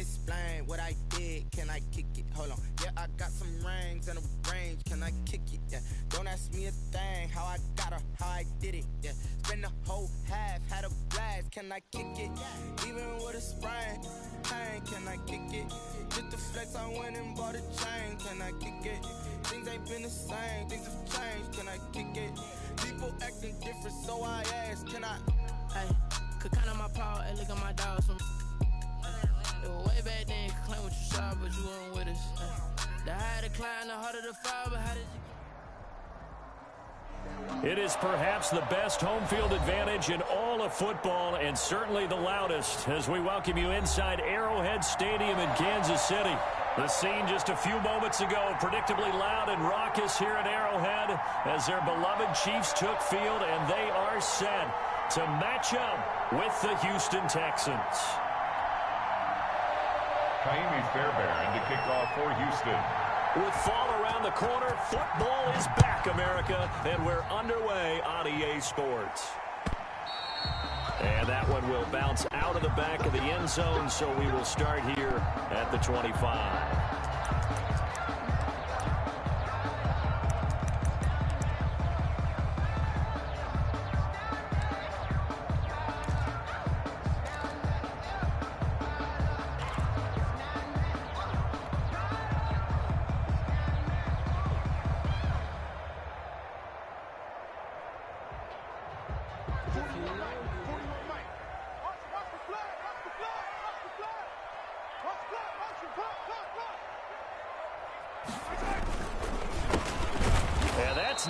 explain what I did. Can I kick it? Hold on. Yeah, I got some rings and a range. Can I kick it? Yeah. Don't ask me a thing. How I got her, how I did it. Yeah. Spend the whole half, had a blast. Can I kick it? Even with a sprain. Pain, can I kick it? Just the flex, I went and bought a chain. Can I kick it? Things ain't been the same. Things have changed. Can I kick it? People acting different, so I ask. Can I? Hey, could count on my power and look at my dogs from. It was way back then, you could claim what you saw, but you weren't with us. The higher the climb, the harder the fall, but how did you... It is perhaps the best home field advantage in all of football, and certainly the loudest, as we welcome you inside Arrowhead Stadium in Kansas City. The scene just a few moments ago, predictably loud and raucous here at Arrowhead, as their beloved Chiefs took field, and they are set to match up with the Houston Texans. Kaimi Fairbairn to kick off for Houston. With fall around the corner, football is back, America, and we're underway on EA Sports. And that one will bounce out of the back of the end zone, so we will start here at the 25.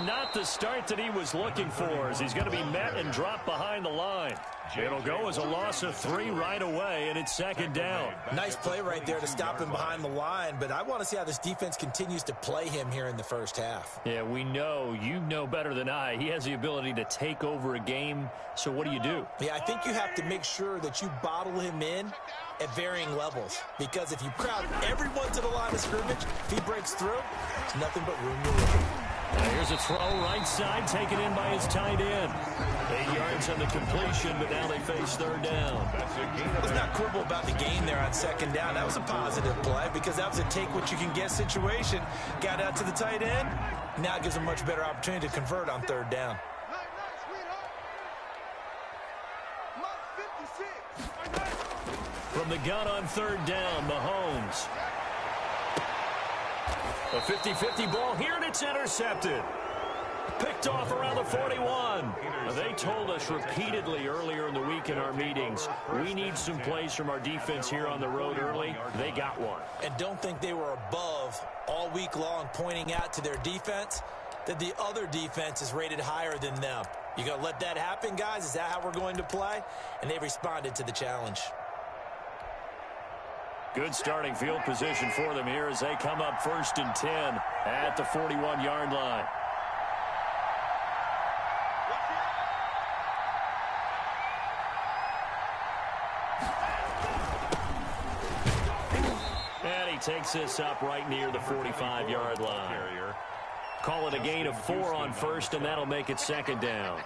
Not the start that he was looking for, as he's going to be met and dropped behind the line. It'll go as a loss of 3 right away, and it's second down. Nice play right there to stop him behind the line, but I want to see how this defense continues to play him here in the first half. Yeah, we know. You know better than I. He has the ability to take over a game, so what do you do? Yeah, I think you have to make sure that you bottle him in at varying levels, because if you crowd everyone to the line of scrimmage, if he breaks through, there's nothing but room to run. Now here's a throw right side, taken in by his tight end. 8 yards on the completion, but now they face third down. Let's not quibble about the gain there on second down. That was a positive play because that was a take-what-you-can-get situation. Got out to the tight end. Now it gives a much better opportunity to convert on third down. From the gun on third down, Mahomes. A 50-50 ball here, and it's intercepted. Picked off around the 41. They told us repeatedly earlier in the week in our meetings, we need some plays from our defense here on the road early. They got one. And don't think they were above all week long, pointing out to their defense that the other defense is rated higher than them. You going to let that happen, guys? Is that how we're going to play? And they responded to the challenge. Good starting field position for them here as they come up 1st and 10 at the 41-yard line. And he takes this up right near the 45-yard line. Call it a gain of 4 on first, and that'll make it second down.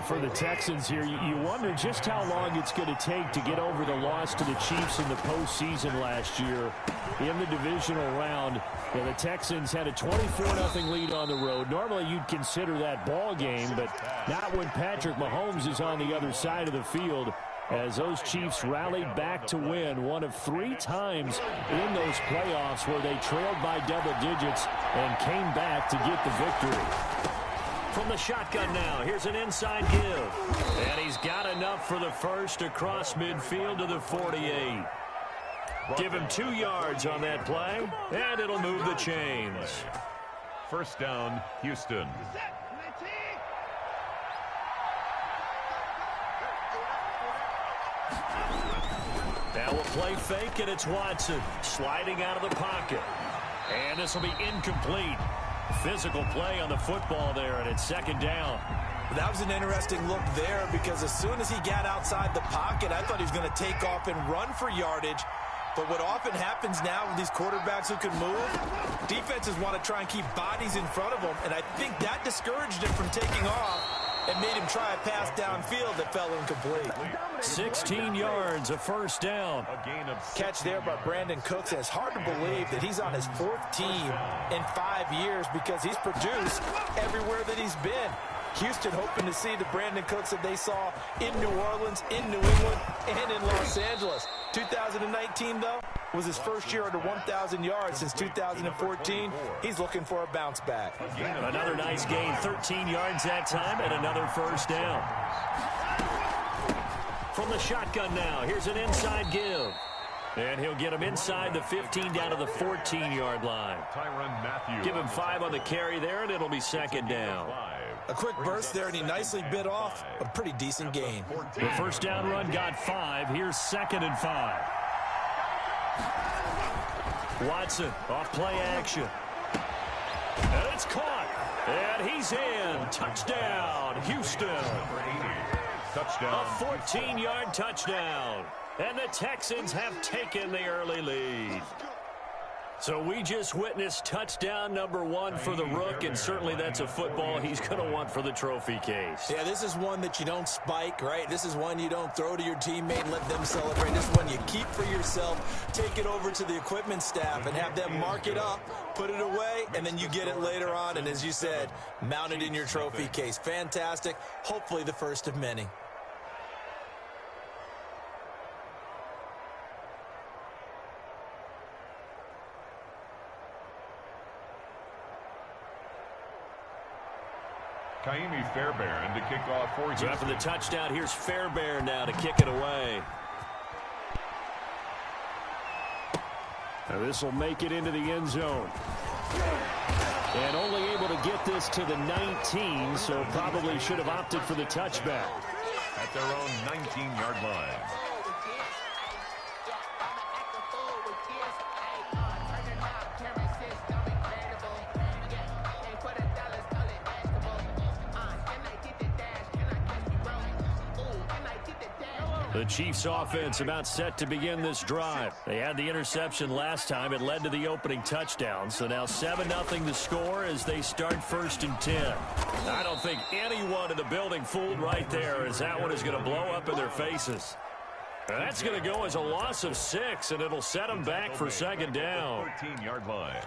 For the Texans here, you wonder just how long it's going to take to get over the loss to the Chiefs in the postseason last year. In the divisional round, the Texans had a 24-0 lead on the road. Normally, you'd consider that ball game, but not when Patrick Mahomes is on the other side of the field, as those Chiefs rallied back to win one of 3 times in those playoffs where they trailed by double digits and came back to get the victory. From the shotgun now, here's an inside give. And he's got enough for the first across midfield to the 48. Give him 2 yards on that play, and it'll move the chains. First down, Houston. Now we'll play fake, and it's Watson sliding out of the pocket. And this will be incomplete. Physical play on the football there, and it's second down. That was an interesting look there because as soon as he got outside the pocket, I thought he was going to take off and run for yardage. But what often happens now with these quarterbacks who can move, defenses want to try and keep bodies in front of them, and I think that discouraged him from taking off. and made him try a pass downfield that fell incomplete. 16 yards, a first down. Catch there by Brandon Cooks, and it's hard to believe that he's on his 4th team in 5 years because he's produced everywhere that he's been. Houston hoping to see the Brandon Cooks that they saw in New Orleans, in New England, and in Los Angeles. 2019, though, was his first year under 1,000 yards since 2014. He's looking for a bounce back. Another nice gain, 13 yards that time, and another first down. From the shotgun now, here's an inside give. And he'll get him inside the 15 down to the 14-yard line. Give him 5 on the carry there, and it'll be second down. A quick burst there, and he nicely bit off a pretty decent gain. The first down run got 5. Here's 2nd and 5. Watson off play action. And it's caught. And he's in. Touchdown, Houston. Touchdown. A 14-yard touchdown. And the Texans have taken the early lead. So we just witnessed touchdown number 1 for the Rook, and certainly that's a football he's going to want for the trophy case. Yeah, this is one that you don't spike, right? This is one you don't throw to your teammate and let them celebrate. This is one you keep for yourself, take it over to the equipment staff and have them mark it up, put it away, and then you get it later on. And as you said, mount it in your trophy case. Fantastic. Hopefully the first of many. Fairbairn to kick off for Houston. After the touchdown, here's Fairbairn now to kick it away. Now this will make it into the end zone. And only able to get this to the 19, so probably should have opted for the touchback. At their own 19-yard line. The Chiefs offense about set to begin this drive. They had the interception last time. It led to the opening touchdown. So now 7-0 the score as they start 1st and 10. I don't think anyone in the building fooled right there, as that one is going to blow up in their faces. That's going to go as a loss of 6, and it'll set them back for 2nd down. 13-yard line.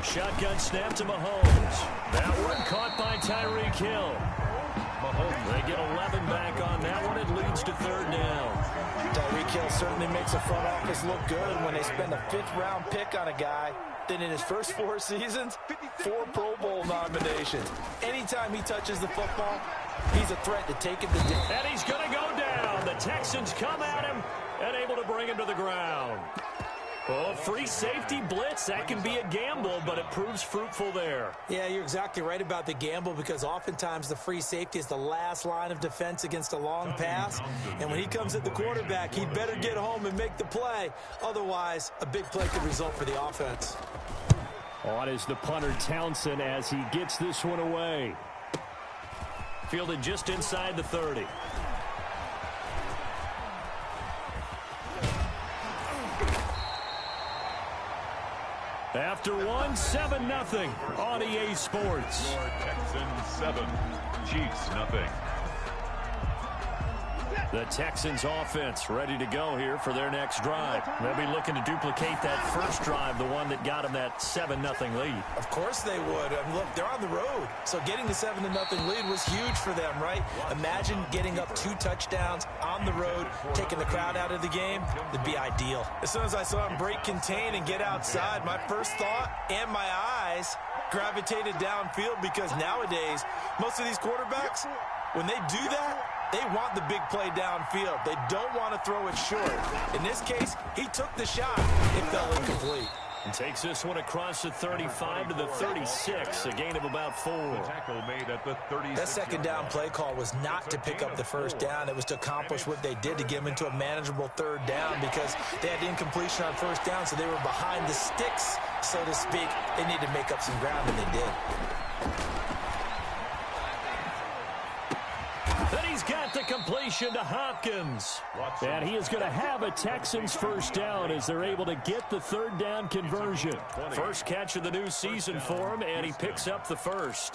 Shotgun snap to Mahomes. That one caught by Tyreek Hill. Mahomes, they get 11 back on that one. It leads to 3rd down. Tyreek Hill certainly makes the front office look good when they spend a 5th-round pick on a guy. Then in his first 4 seasons, 4 Pro Bowl nominations. Anytime he touches the football, he's a threat to take it to the... And he's going to go down. The Texans come at him and able to bring him to the ground. Oh, free safety blitz, that can be a gamble, but it proves fruitful there. Yeah, you're exactly right about the gamble because oftentimes the free safety is the last line of defense against a long pass. And when he comes at the quarterback, he'd better get home and make the play. Otherwise, a big play could result for the offense. On is the punter Townsend as he gets this one away. Fielded just inside the 30. After 7-0 on EA Sports. Texans 7, Chiefs 0. The Texans offense ready to go here for their next drive. They'll be looking to duplicate that first drive, the one that got them that 7-0 lead. Of course they would. I mean, look, they're on the road. So getting the 7-0 lead was huge for them, right? Imagine getting up 2 touchdowns on the road, taking the crowd out of the game. It'd be ideal. As soon as I saw him break contain and get outside, my first thought and my eyes gravitated downfield because nowadays, most of these quarterbacks, when they do that, they want the big play downfield. They don't want to throw it short. In this case, he took the shot. It fell incomplete. And takes this one across the 35 to the 36, a gain of about 4. Tackle made at the 36. That second down play call was not to pick up the first down. It was to accomplish what they did to get them into a manageable 3rd down because they had incompletion on first down, so they were behind the sticks, so to speak. They needed to make up some ground, and they did. Then he's got the a completion to Hopkins. And he is going to have a Texans first down as they're able to get the third down conversion. First catch of the new season for him, and he picks up the first.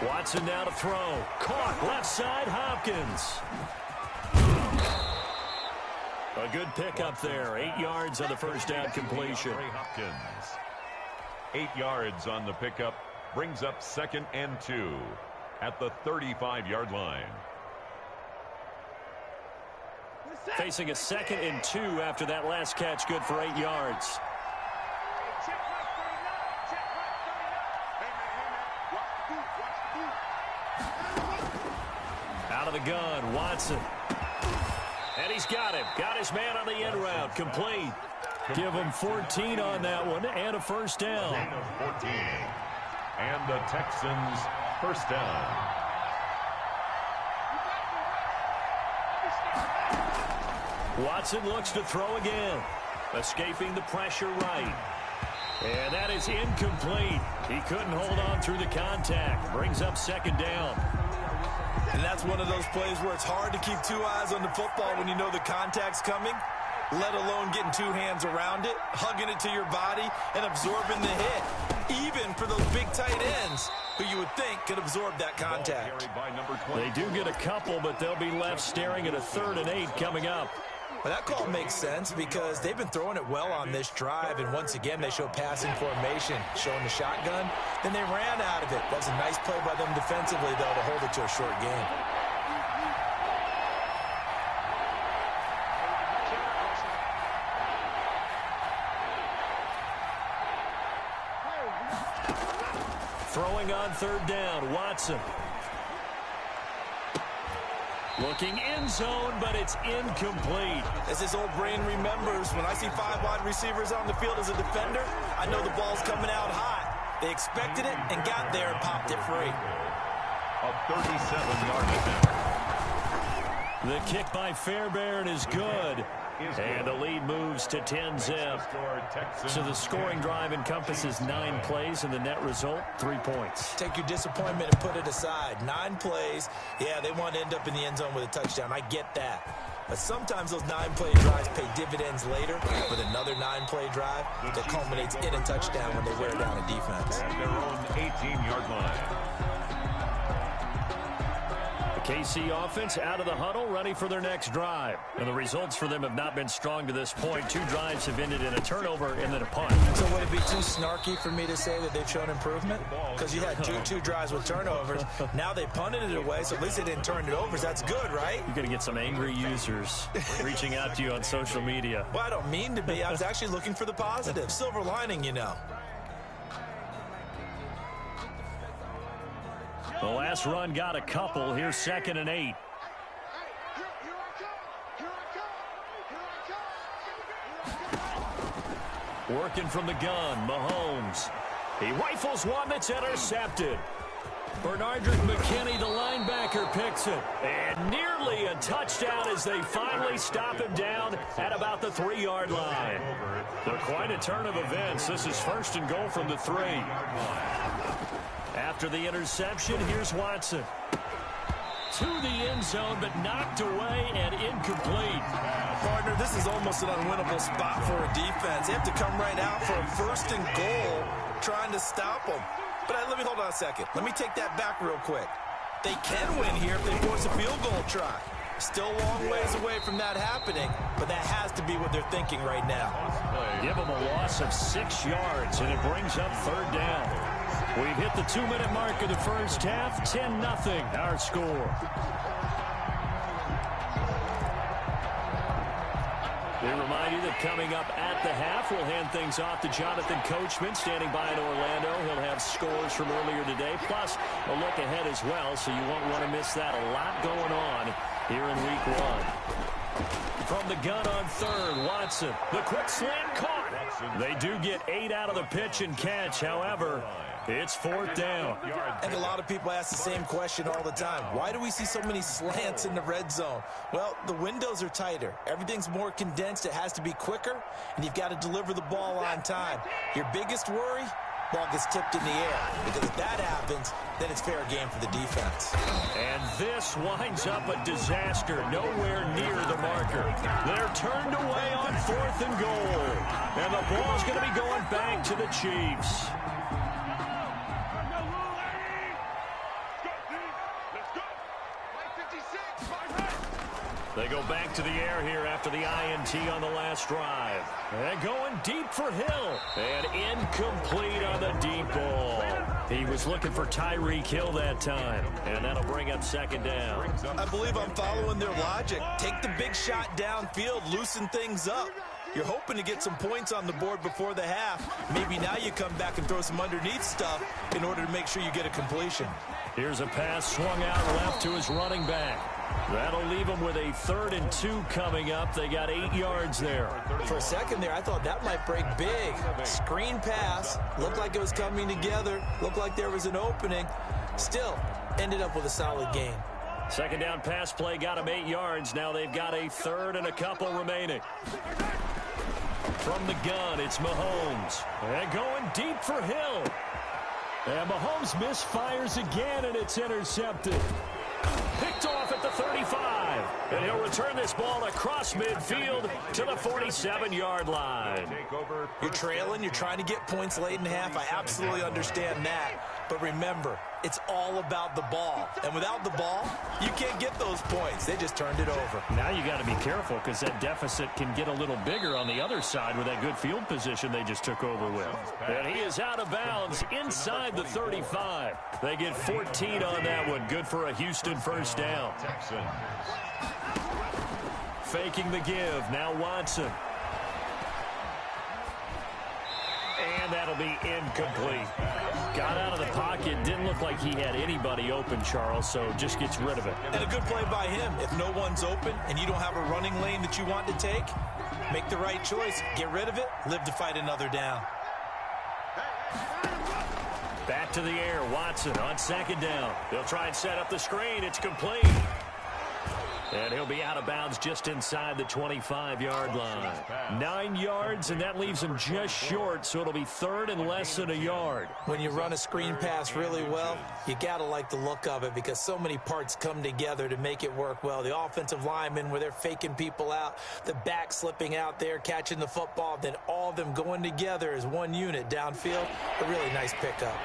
Watson now to throw. Caught left side, Hopkins. A good pickup there. 8 yards on the first down completion. Hopkins. 8 yards on the pickup. Brings up 2nd and 2 at the 35-yard line. Facing a 2nd and 2 after that last catch. Good for 8 yards. Out of the gun, Watson. And he's got him. Got his man on the end route. Complete. Give him 14 on that one and a first down. 14. And the Texans first down. Watson looks to throw again. Escaping the pressure right. And that is incomplete. He couldn't hold on through the contact. Brings up 2nd down. And that's one of those plays where it's hard to keep 2 eyes on the football when you know the contact's coming, let alone getting 2 hands around it, hugging it to your body, and absorbing the hit. Even for those big tight ends who you would think could absorb that contact. They do get a couple, but they'll be left staring at a 3rd and 8 coming up. Well, that call makes sense because they've been throwing it well on this drive, and once again they show passing formation, showing the shotgun. Then they ran out of it. That's a nice play by them defensively, though, to hold it to a short game. Throwing on 3rd down, Watson. Looking end zone, but it's incomplete. As his old brain remembers, when I see 5 wide receivers on the field as a defender, I know the ball's coming out hot. They expected it and got there and popped it free. A 37-yard attempt. The kick by Fairbairn is good. And the lead moves to 10-zip. So the scoring drive encompasses 9 plays, and the net result, 3 points. Take your disappointment and put it aside. 9 plays. Yeah, they want to end up in the end zone with a touchdown. I get that. But sometimes those 9-play drives pay dividends later with another 9-play drive that culminates in a touchdown when they wear down a defense. At their own 18-yard line. KC offense out of the huddle, ready for their next drive. And the results for them have not been strong to this point. 2 drives have ended in a turnover and then a punt. So would it be too snarky for me to say that they've shown improvement? Because you had two drives with turnovers. Now they punted it away, so at least they didn't turn it over. So that's good, right? You're going to get some angry users reaching out to you on social media. Well, I don't mean to be. I was actually looking for the positive. Silver lining, you know. The last run got a couple. Here's 2nd and 8. Working from the gun, Mahomes. He rifles one that's intercepted. Bernardrick McKinney, the linebacker, picks it. And nearly a touchdown as they finally stop him down at about the 3-yard line. They're quite a turn of events. This is 1st and goal from the 3. After the interception, here's Watson. To the end zone, but knocked away and incomplete. Partner, this is almost an unwinnable spot for a defense. They have to come right out for a 1st and goal, trying to stop them. But let me hold on a second. Let me take that back real quick. They can win here if they force a field goal try. Still a long ways away from that happening, but that has to be what they're thinking right now. Give them a loss of 6 yards, and it brings up 3rd down. We've hit the 2-minute mark of the first half. 10-0 our score. We remind you that coming up at the half, we'll hand things off to Jonathan Coachman, standing by in Orlando. He'll have scores from earlier today, plus a look ahead as well, so you won't want to miss that. A lot going on here in Week 1. From the gun on 3rd, Watson. The quick slant caught. They do get 8 out of the pitch and catch. However, It's 4th down. And a lot of people ask the same question all the time. Why do we see so many slants in the red zone? Well, the windows are tighter. Everything's more condensed. It has to be quicker, and you've got to deliver the ball on time. Your biggest worry? Ball gets tipped in the air, because if that happens, then it's fair game for the defense. And this winds up a disaster, nowhere near the marker. They're turned away on 4th and goal, and the ball's going to be going back to the Chiefs. They go back to the air here after the INT on the last drive. And going deep for Hill. And incomplete on the deep ball. He was looking for Tyreek Hill that time. And that'll bring up 2nd down. I believe I'm following their logic. Take the big shot downfield, loosen things up. You're hoping to get some points on the board before the half. Maybe now you come back and throw some underneath stuff in order to make sure you get a completion. Here's a pass swung out left to his running back. That'll leave them with a 3rd and 2 coming up. They got 8 yards there. For a second there, I thought that might break big. Screen pass. Looked like it was coming together. Looked like there was an opening. Still, ended up with a solid gain. 2nd down pass play got them 8 yards. Now they've got a 3rd and a couple remaining. From the gun, it's Mahomes. And going deep for Hill. And Mahomes misfires again, and it's intercepted. Picked off at the 35. And he'll return this ball across midfield to the 47-yard line. You're trailing. You're trying to get points late in half. I absolutely understand that. But remember, it's all about the ball. And without the ball, you can't get those points. They just turned it over. Now you got to be careful because that deficit can get a little bigger on the other side with that good field position they just took over with. And he is out of bounds inside the 35. They get 14 on that one. Good for a Houston 1st down. Faking the give. Now Watson. And that'll be incomplete. Got out of the pocket. Didn't look like he had anybody open, Charles, so just gets rid of it. And a good play by him. If no one's open and you don't have a running lane that you want to take, make the right choice. Get rid of it. Live to fight another down. Back to the air. Watson on 2nd down. They'll try and set up the screen. It's complete. And he'll be out of bounds just inside the 25-yard line. 9 yards, and that leaves him just short, so it'll be 3rd and less than a yard. When you run a screen pass really well, you got to like the look of it because so many parts come together to make it work well. The offensive linemen, where they're faking people out, the back slipping out there, catching the football, then all of them going together as one unit downfield. A really nice pickup.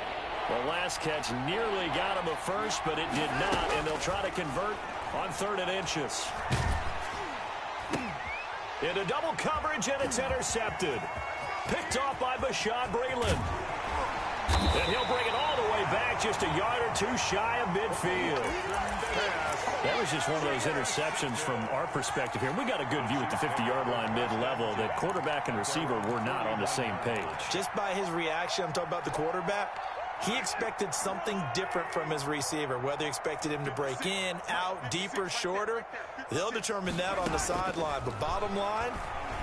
The last catch nearly got him a first, but it did not, and they'll try to convert on 3rd and inches. Into double coverage, and it's intercepted. Picked off by Bashaud Breeland. And he'll bring it all the way back, just a yard or two shy of midfield. That was just one of those interceptions from our perspective here. We got a good view at the 50-yard line mid-level that quarterback and receiver were not on the same page. Just by his reaction, I'm talking about the quarterback, he expected something different from his receiver, whether he expected him to break in, out, deeper, shorter. They'll determine that on the sideline. But bottom line,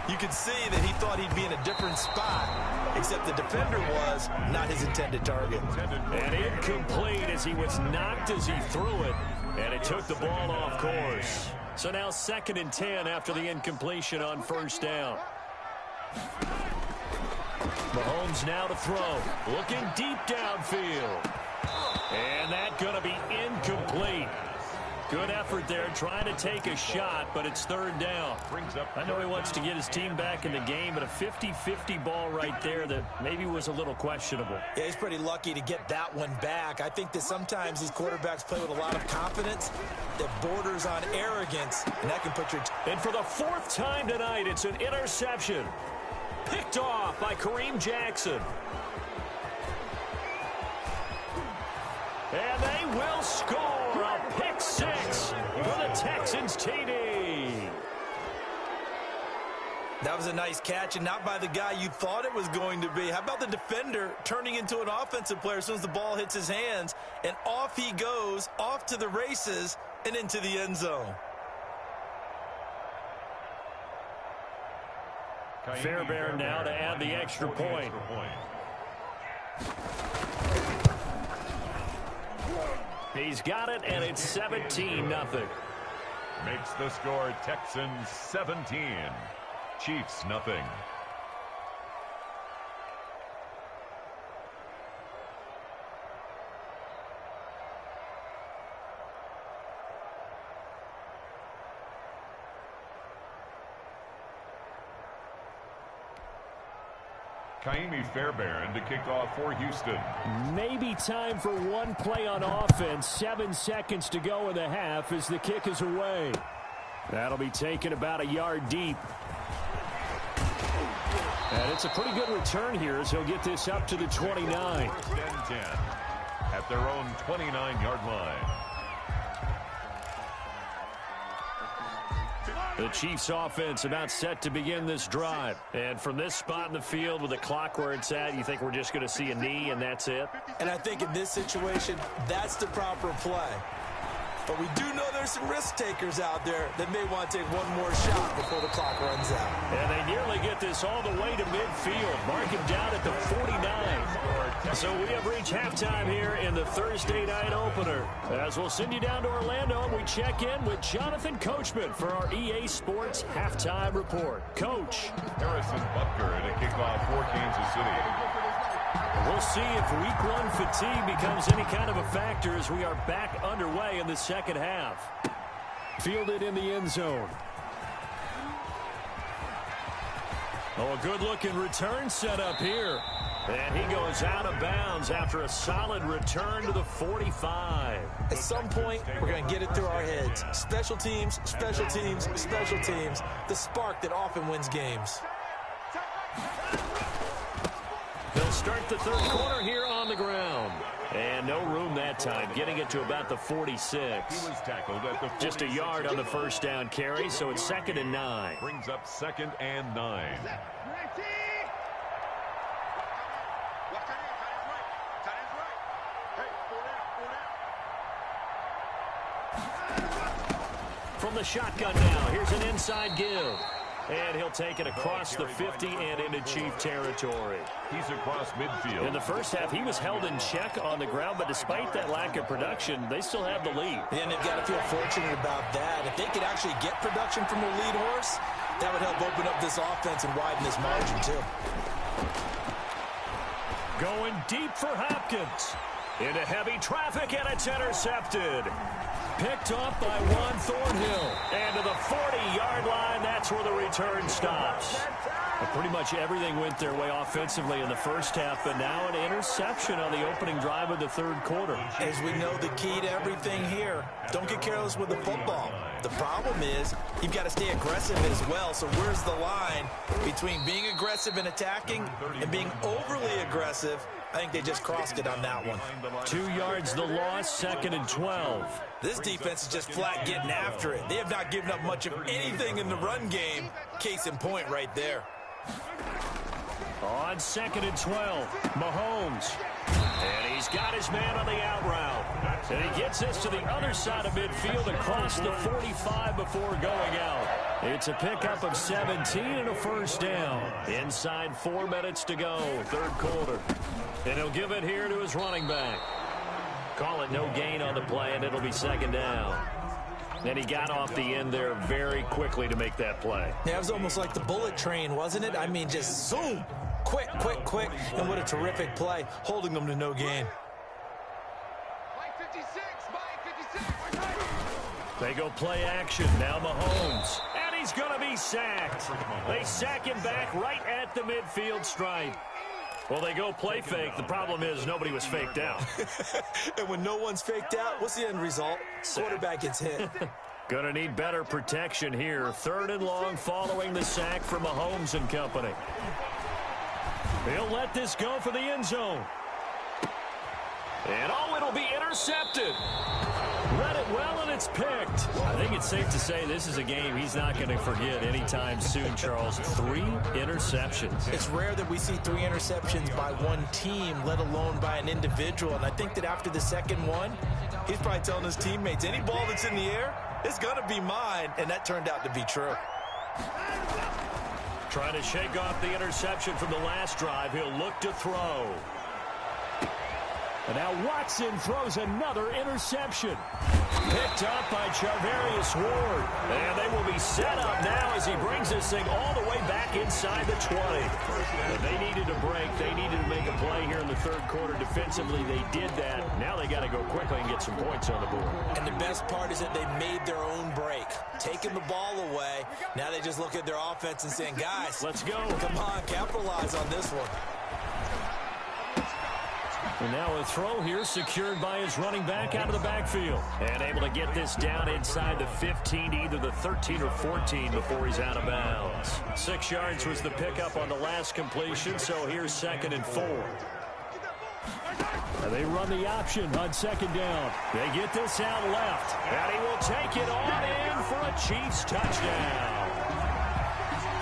you could see that he thought he'd be in a different spot, except the defender was not his intended target. And incomplete as he was knocked as he threw it, and it took the ball off course. So now 2nd and 10 after the incompletion on 1st down. Mahomes now to throw. Looking deep downfield. And that's going to be incomplete. Good effort there trying to take a shot, but it's 3rd down. I know he wants to get his team back in the game, but a 50-50 ball right there that maybe was a little questionable. Yeah, he's pretty lucky to get that one back. I think that sometimes these quarterbacks play with a lot of confidence that borders on arrogance, and that can put your... And for the 4th time tonight, it's an interception. Picked off by Kareem Jackson. And they will score a pick 6 for the Texans TD. That was a nice catch, and not by the guy you thought it was going to be. How about the defender turning into an offensive player as soon as the ball hits his hands, and off he goes, off to the races, and into the end zone. Fairbairn now to add the extra point. He's got it, and it's 17-0. Makes the score Texans 17, Chiefs nothing. Kaimi Fairbairn to kick off for Houston. Maybe time for one play on offense. 7 seconds to go in the half as the kick is away. That'll be taken about a yard deep. And it's a pretty good return here as he'll get this up to the 29. First and 10 at their own 29-yard line. The Chiefs offense about set to begin this drive. And from this spot in the field with the clock where it's at, you think we're just going to see a knee and that's it? And I think in this situation, that's the proper play. But we do know there's some risk takers out there that may want to take one more shot before the clock runs out. And they nearly get this all the way to midfield. Mark him down at the 49. So we have reached halftime here in the Thursday night opener. As we'll send you down to Orlando, and we check in with Jonathan Coachman for our EA Sports Halftime Report. Coach. Harrison Butker to kick off for Kansas City. We'll see if week one fatigue becomes any kind of a factor as we are back underway in the second half. Fielded in the end zone. Oh, a good-looking return set up here. And he goes out of bounds after a solid return to the 45. At some point, we're going to get it through our heads. Special teams, special teams, special teams. The spark that often wins games. They'll start the third quarter here on the ground. And no room that time, getting it to about the 46. He was tackled at the 46. Just a yard on the first down carry, so it's 2nd and 9. Brings up 2nd and 9. From the shotgun now, here's an inside give. And he'll take it across the 50 and into Chief territory. He's across midfield. In the first half, he was held in check on the ground, but despite that lack of production, they still have the lead. And they've got to feel fortunate about that. If they could actually get production from their lead horse, that would help open up this offense and widen this margin, too. Going deep for Hopkins. Into heavy traffic, and it's intercepted. Picked off by Juan Thornhill. And to the 40-yard line, that's where the return stops. But pretty much everything went their way offensively in the first half, but now an interception on the opening drive of the third quarter. As we know, the key to everything here, don't get careless with the football. The problem is you've got to stay aggressive as well. So where's the line between being aggressive and attacking and being overly aggressive? I think they just crossed it on that one. 2 yards the loss, 2nd and 12. This defense is just flat getting after it. They have not given up much of anything in the run game. Case in point right there. On 2nd and 12, Mahomes. And he's got his man on the out route. And he gets us to the other side of midfield across the 45 before going out. It's a pickup of 17 and a first down. Inside 4 minutes to go, third quarter. And he'll give it here to his running back. Call it no gain on the play, and it'll be 2nd down. And he got off the end there very quickly to make that play. Yeah, it was almost like the bullet train, wasn't it? I mean, just zoom. Quick, quick, quick. And what a terrific play, holding them to no gain. They go play action. Now Mahomes. And he's going to be sacked. They sack him back right at the midfield stripe. Well, they go play fake. The problem is nobody was faked out. And when no one's faked out, what's the end result? Quarterback gets hit. Gonna need better protection here. 3rd and long following the sack from Mahomes and company. He'll let this go for the end zone. And oh, it'll be intercepted. Read it well, and it's picked. I think it's safe to say this is a game he's not going to forget anytime soon, Charles. 3 interceptions. It's rare that we see 3 interceptions by one team, let alone by an individual. And I think that after the second one, he's probably telling his teammates, any ball that's in the air, it's going to be mine. And that turned out to be true. Trying to shake off the interception from the last drive. He'll look to throw. And now Watson throws another interception. Picked up by Charvarius Ward. And they will be set up now as he brings this thing all the way back inside the 20. But they needed a break. They needed to make a play here in the third quarter defensively. They did that. Now they got to go quickly and get some points on the board. And the best part is that they made their own break. Taking the ball away. Now they just look at their offense and saying, guys, let's go. Come on, capitalize on this one. And now a throw here secured by his running back out of the backfield. And able to get this down inside the 15, either the 13 or 14 before he's out of bounds. 6 yards was the pickup on the last completion, so here's 2nd and 4. And they run the option on 2nd down. They get this out left, and he will take it on in for a Chiefs touchdown.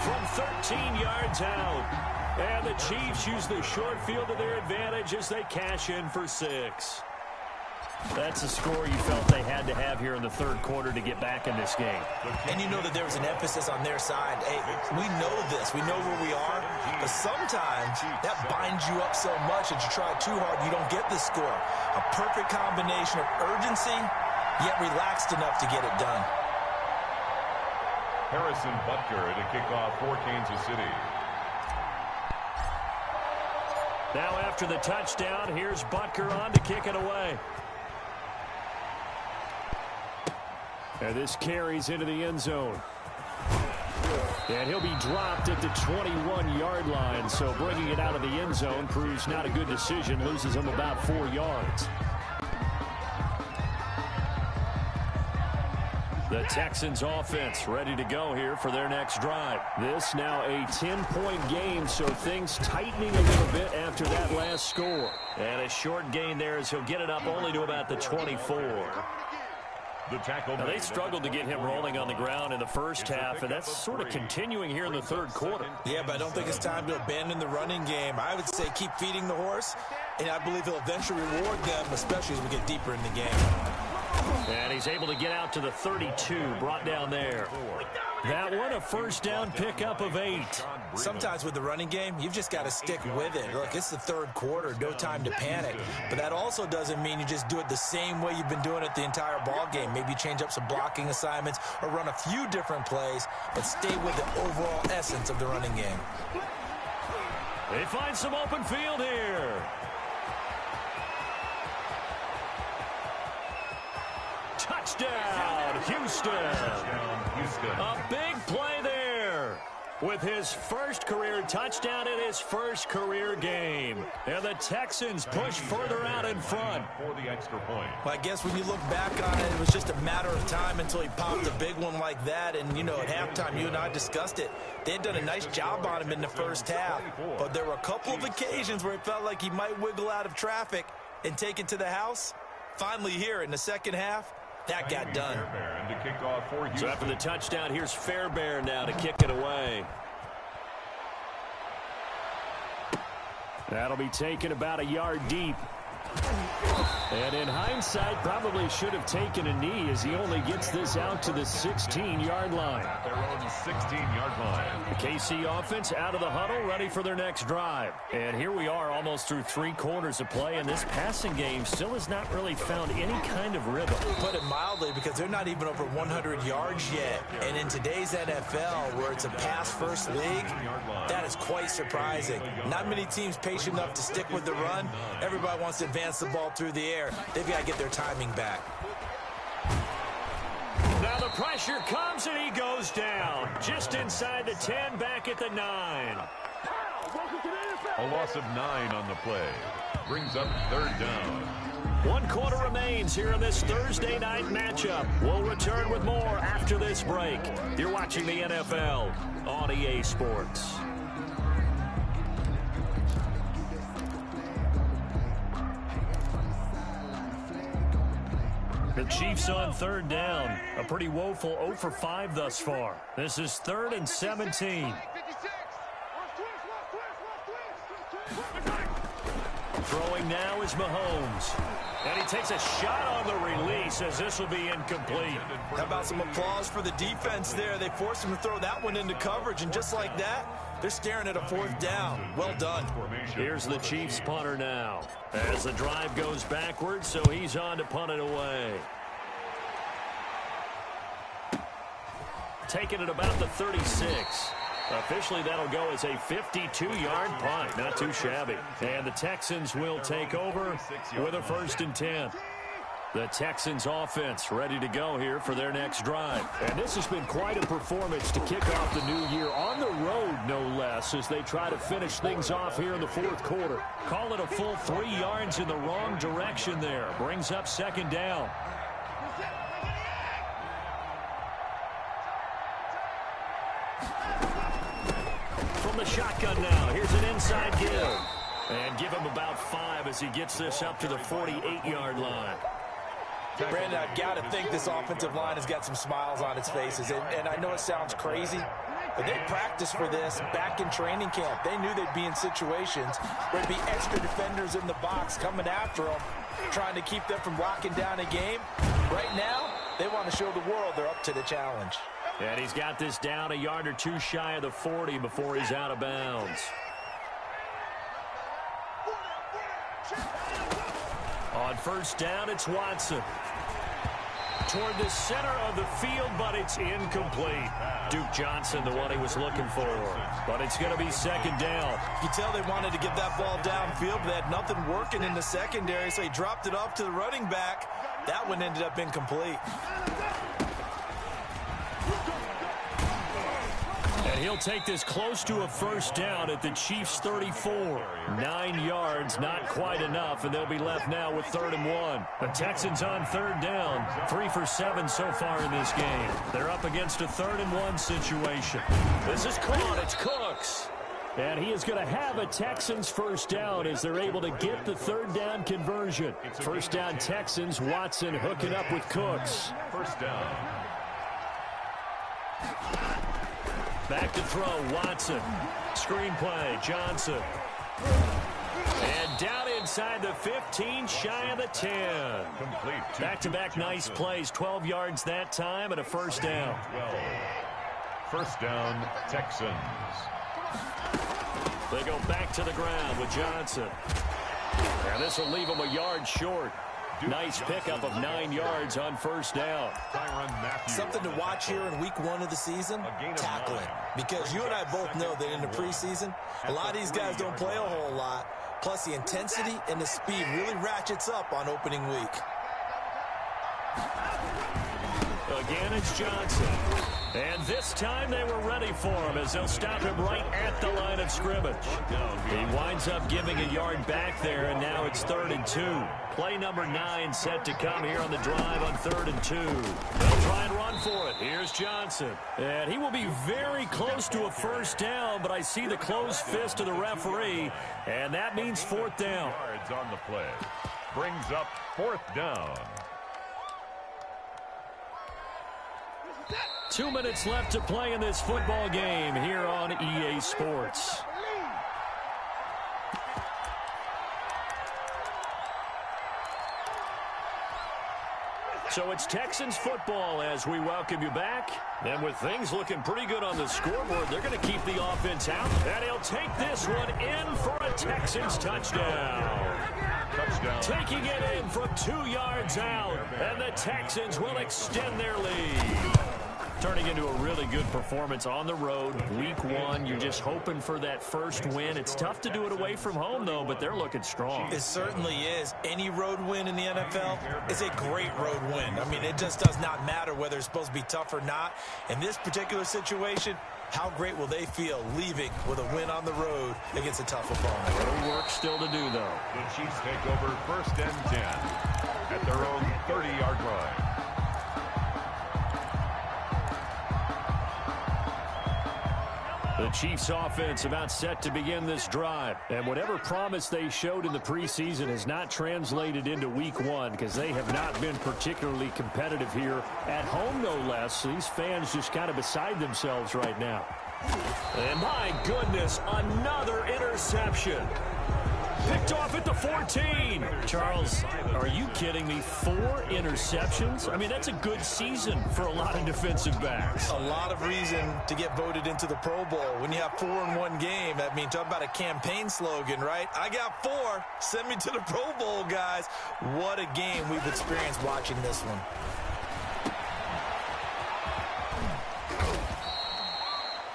From 13 yards out. And the Chiefs use the short field to their advantage as they cash in for 6. That's a score you felt they had to have here in the third quarter to get back in this game. And you know that there was an emphasis on their side. Hey, we know this. We know where we are. But sometimes that binds you up so much that you try too hard, you don't get the score. A perfect combination of urgency, yet relaxed enough to get it done. Harrison Butker to kick off for Kansas City. Now after the touchdown, here's Butker on to kick it away. And this carries into the end zone. And he'll be dropped at the 21-yard line, so bringing it out of the end zone proves not a good decision, loses him about 4 yards. The Texans offense ready to go here for their next drive. This now a 10-point game, so things tightening a little bit after that last score. And a short gain there as he'll get it up only to about the 24. Now they struggled to get him rolling on the ground in the first half, and that's sort of continuing here in the third quarter. Yeah, but I don't think it's time to abandon the running game. I would say keep feeding the horse, and I believe he'll eventually reward them, especially as we get deeper in the game. And he's able to get out to the 32, brought down there. That one, a first down pickup of 8. Sometimes with the running game, you've just got to stick with it. Look, it's the third quarter, no time to panic. But that also doesn't mean you just do it the same way you've been doing it the entire ball game. Maybe change up some blocking assignments or run a few different plays, but stay with the overall essence of the running game. They find some open field here. Touchdown, Houston. A big play there with his first career touchdown in his first career game. And the Texans push further out in front. For the extra point. Well, I guess when you look back on it, it was just a matter of time until he popped a big one like that. And, you know, at halftime, you and I discussed it. They had done a nice job on him in the first half. But there were a couple of occasions where it felt like he might wiggle out of traffic and take it to the house. Finally here in the second half, that got done. So after the touchdown, here's Fairbairn now to kick it away. That'll be taken about a yard deep. And in hindsight, probably should have taken a knee as he only gets this out to the 16-yard line. At their own 16-yard line. The KC offense out of the huddle, ready for their next drive. And here we are almost through 3 quarters of play, and this passing game still has not really found any kind of rhythm. Put it mildly, because they're not even over 100 yards yet. And in today's NFL, where it's a pass-first league, that is quite surprising. Not many teams patient enough to stick with the run. Everybody wants to advance the ball through the air. They've got to get their timing back. Now the pressure comes and he goes down. Just inside the 10, back at the 9. A loss of 9 on the play. Brings up third down. 1 quarter remains here in this Thursday night matchup. We'll return with more after this break. You're watching the NFL on EA Sports. The Chiefs on third down. A pretty woeful 0 for 5 thus far. This is 3rd and 17. Throwing now is Mahomes. And he takes a shot on the release. he says this will be incomplete. How about some applause for the defense there? They forced him to throw that one into coverage, and just like that, they're staring at a 4th down. Well done. Here's the Chiefs punter now. As the drive goes backwards, so he's on to punt it away. Taking it about the 36. Officially, that'll go as a 52-yard punt. Not too shabby. And the Texans will take over with a 1st and 10. The Texans offense ready to go here for their next drive. And this has been quite a performance to kick off the new year on the road, no less, as they try to finish things off here in the 4th quarter. Call it a full 3 yards in the wrong direction there. Brings up 2nd down. From the shotgun now, here's an inside give. And give him about 5 as he gets this up to the 48-yard line. Brandon, I've got to think this offensive line has got some smiles on its faces. And I know it sounds crazy, but they practiced for this back in training camp. They knew they'd be in situations where there'd be extra defenders in the box coming after them, trying to keep them from locking down a game. Right now, they want to show the world they're up to the challenge. And he's got this down a yard or 2 shy of the 40 before he's out of bounds. On 1st down, it's Watson. Toward the center of the field, but it's incomplete. Duke Johnson, the one he was looking for. But it's going to be 2nd down. You can tell they wanted to get that ball downfield, but they had nothing working in the secondary, so he dropped it off to the running back. That one ended up incomplete. And he'll take this close to a 1st down at the Chiefs' 34. 9 yards, not quite enough, and they'll be left now with 3rd and 1. The Texans on 3rd down, 3 for 7 so far in this game. They're up against a 3rd and 1 situation. This is caught. It's Cooks. And he is going to have a Texans 1st down as they're able to get the 3rd down conversion. 1st down Texans, Watson hooking up with Cooks. 1st down. Back to throw, Watson. Screenplay, Johnson. And down inside the 15, shy of the 10. Complete. Back-to-back nice plays, 12 yards that time and a 1st down. 1st down, Texans. They go back to the ground with Johnson. And this will leave them a yard short. Nice pickup of 9 yards on 1st down. Something to watch here in week 1 of the season, tackling. Because you and I both know that in the preseason, a lot of these guys don't play a whole lot. Plus, the intensity and the speed really ratchets up on opening week. Again, it's Johnson. And this time they were ready for him as they'll stop him right at the line of scrimmage. He winds up giving a yard back there, and now it's 3rd and 2. Play number 9 set to come here on the drive on 3rd and 2. They'll try and run for it. Here's Johnson. And he will be very close to a 1st down, but I see the closed fist of the referee, and that means 4th down. Yards on the play. Brings up 4th down. 2 minutes left to play in this football game here on EA Sports. So it's Texans football as we welcome you back. And with things looking pretty good on the scoreboard, they're going to keep the offense out. And he'll take this one in for a Texans touchdown. Taking it in from 2 yards out. And the Texans will extend their lead. Turning into a really good performance on the road. Week 1, you're just hoping for that first win. It's tough to do it away from home, though, but they're looking strong. It certainly is. Any road win in the NFL is a great road win. I mean, it just does not matter whether it's supposed to be tough or not. In this particular situation, how great will they feel leaving with a win on the road against a tough opponent? A little work still to do, though. The Chiefs take over 1st and 10 at their own 30-yard line. The Chiefs offense about set to begin this drive. And whatever promise they showed in the preseason has not translated into week 1 because they have not been particularly competitive here at home, no less. So these fans just kind of beside themselves right now. And my goodness, another interception. Picked off at the 14. Charles, are you kidding me? 4 interceptions? I mean, that's a good season for a lot of defensive backs. A lot of reason to get voted into the Pro Bowl. When you have 4 in one game, I mean, talk about a campaign slogan, right? I got 4. Send me to the Pro Bowl, guys. What a game we've experienced watching this one.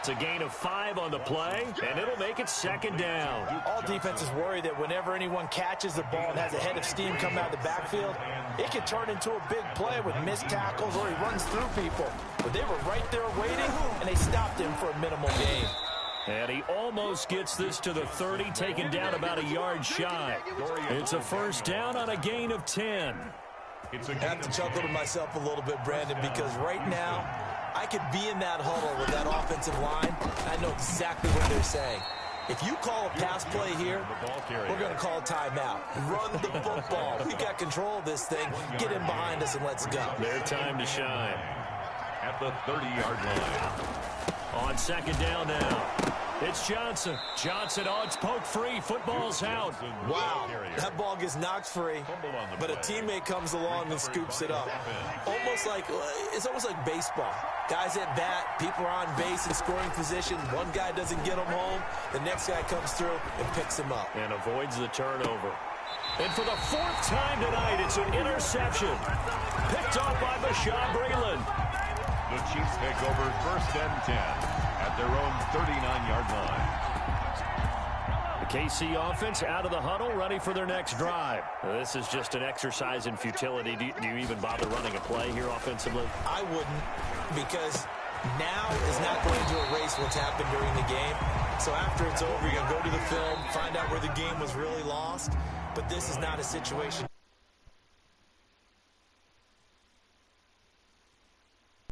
It's a gain of 5 on the play, and it'll make it 2nd down. All defenses worry that whenever anyone catches the ball and has a head of steam come out of the backfield, it can turn into a big play with missed tackles or he runs through people. But they were right there waiting, and they stopped him for a minimal gain. And he almost gets this to the 30, taken down about a yard shy. It's a 1st down on a gain of 10. I have to chuckle to myself a little bit, Brandon, because right now, I could be in that huddle with that offensive line. I know exactly what they're saying. If you call a pass play here, we're going to call a timeout. Run the football. We got control of this thing. Get in behind us and let's go. Their time to shine. At the 30-yard line. On 2nd down now. It's Johnson. Johnson, oh, it's poked free. Football's out. Wow, that ball gets knocked free, but a teammate comes along and scoops it up. It's almost like baseball. Guys at bat, people are on base in scoring position. One guy doesn't get him home. The next guy comes through and picks him up. And avoids the turnover. And for the 4th time tonight, it's an interception. Picked off by Bashaud Breeland. The Chiefs take over 1st and 10 at their own 39-yard line. The KC offense out of the huddle, ready for their next drive. This is just an exercise in futility. Do you even bother running a play here offensively? I wouldn't, because now is not going to erase what's happened during the game. So after it's over, you're going to go to the film, find out where the game was really lost. But this is not a situation.